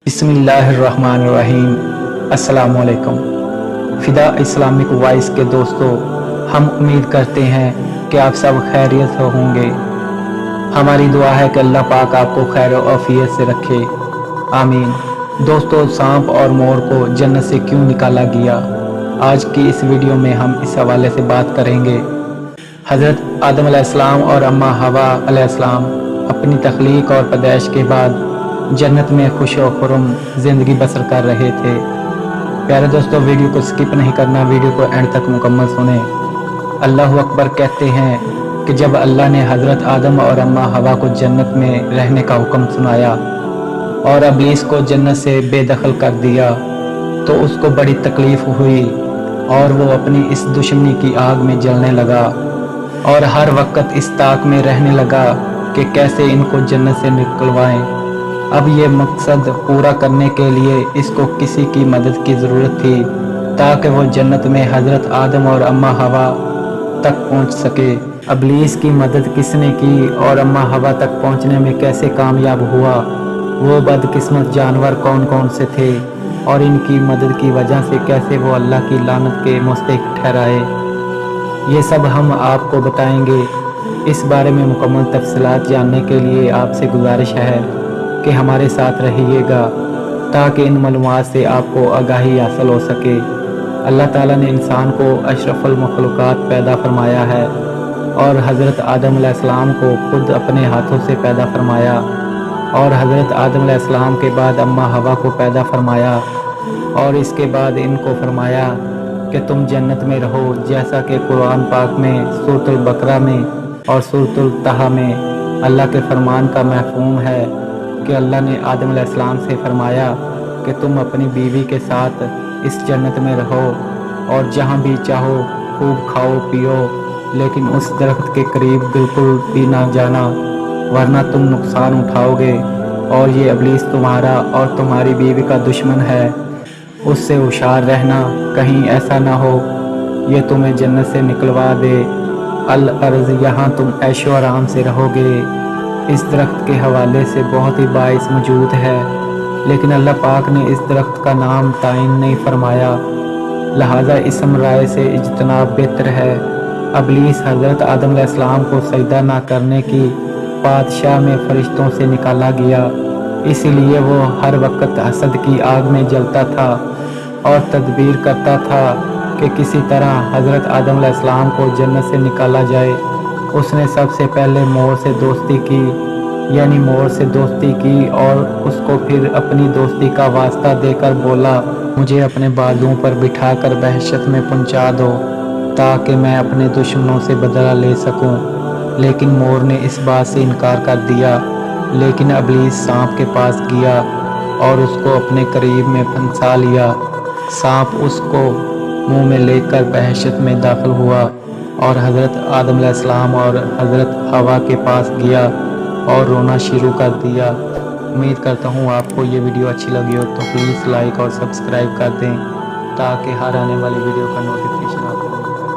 बिस्मिल्लाहिर्रहमानिर्रहीम। अस्सलामुअलैकुम। Fida Islamic voice के दोस्तों, हम उम्मीद करते हैं कि आप सब खैरियत से होंगे। हमारी दुआ है कि अल्लाह पाक आपको खैर और आफियत से रखे, आमीन। दोस्तों, सांप और मोर को जन्नत से क्यों निकाला गया, आज की इस वीडियो में हम इस हवाले से बात करेंगे। हज़रत आदम अलैहिस्सलाम और अम्मा हवा अलैहिस्सलाम अपनी तख्लीक और पैदाइश के बाद जन्नत में खुश और खुर्रम ज़िंदगी बसर कर रहे थे। प्यारे दोस्तों, वीडियो को स्किप नहीं करना, वीडियो को एंड तक मुकम्मल सुने। अल्लाह अकबर कहते हैं कि जब अल्लाह ने हज़रत आदम और अम्मा हवा को जन्नत में रहने का हुक्म सुनाया और इब्लीस को जन्नत से बेदखल कर दिया, तो उसको बड़ी तकलीफ़ हुई और वो अपनी इस दुश्मनी की आग में जलने लगा और हर वक्त इस ताक में रहने लगा कि कैसे इनको जन्नत से निकलवाएं। अब ये मकसद पूरा करने के लिए इसको किसी की मदद की ज़रूरत थी ताकि वो जन्नत में हज़रत आदम और अम्मा हवा तक पहुंच सके। इब्लीस की मदद किसने की और अम्मा हवा तक पहुंचने में कैसे कामयाब हुआ, वो बदकिस्मत जानवर कौन कौन से थे और इनकी मदद की वजह से कैसे वो अल्लाह की लानत के मुस्तहिक ठहराए, ये सब हम आपको बताएंगे। इस बारे में मुकम्मल तफसीलात जानने के लिए आपसे गुजारिश है कि हमारे साथ रहिएगा ताकि इन मालूमात से आपको आगाही हासिल हो सके। अल्लाह ताला ने इंसान को अशरफुल मखलूक़ात पैदा फरमाया है और हज़रत आदम अलैहिस्सलाम को खुद अपने हाथों से पैदा फरमाया और हज़रत आदम अलैहिस्सलाम के बाद अम्मा हवा को पैदा फरमाया और इसके बाद इनको फरमाया कि तुम जन्नत में रहो, जैसा कि कुरान पाक में सूरतुल बकरा में और सूरतुल तहा में अल्लाह के फरमान का महफूम है कि अल्लाह ने आदम अलैहिस्सलाम से फरमाया कि तुम अपनी बीवी के साथ इस जन्नत में रहो और जहाँ भी चाहो खूब खाओ पियो, लेकिन उस दरख्त के करीब बिल्कुल भी ना जाना वरना तुम नुकसान उठाओगे और ये इब्लीस तुम्हारा और तुम्हारी बीवी का दुश्मन है, उससे होशियार रहना कहीं ऐसा ना हो ये तुम्हें जन्नत से निकलवा दे। अल अर्ज़, यहाँ तुम ऐशो आराम से रहोगे। इस दरख्त के हवाले से बहुत ही बाइस मौजूद है, लेकिन अल्लाह पाक ने इस दरख्त का नाम तायन नहीं फरमाया, लिहाजा इसम राय से इज्तनाब बेहतर है। इब्लीस हज़रत आदम अलैहिस्सलाम को सजदा ना करने की बादशाह में फरिश्तों से निकाला गया, इसीलिए वो हर वक्त हसद की आग में जलता था और तदबीर करता था कि किसी तरह हज़रत आदम अलैहिस्सलाम को जन्नत से निकाला जाए। उसने सबसे पहले मोर से दोस्ती की, यानी मोर से दोस्ती की और उसको फिर अपनी दोस्ती का वास्ता देकर बोला, मुझे अपने बाजुओं पर बिठाकर बहशत में पहुंचा दो ताकि मैं अपने दुश्मनों से बदला ले सकूं। लेकिन मोर ने इस बात से इनकार कर दिया। लेकिन इब्लीस सांप के पास गया और उसको अपने करीब में फंसा लिया। सांप उसको मुंह में लेकर बहशत में दाखिल हुआ और हज़रत आदम अलैहिस्सलाम और हज़रत हवा के पास गया और रोना शुरू कर दिया। उम्मीद करता हूँ आपको ये वीडियो अच्छी लगी हो, तो प्लीज़ लाइक और सब्सक्राइब कर दें ताकि हर आने वाली वीडियो का नोटिफिकेशन आपको मिलता है।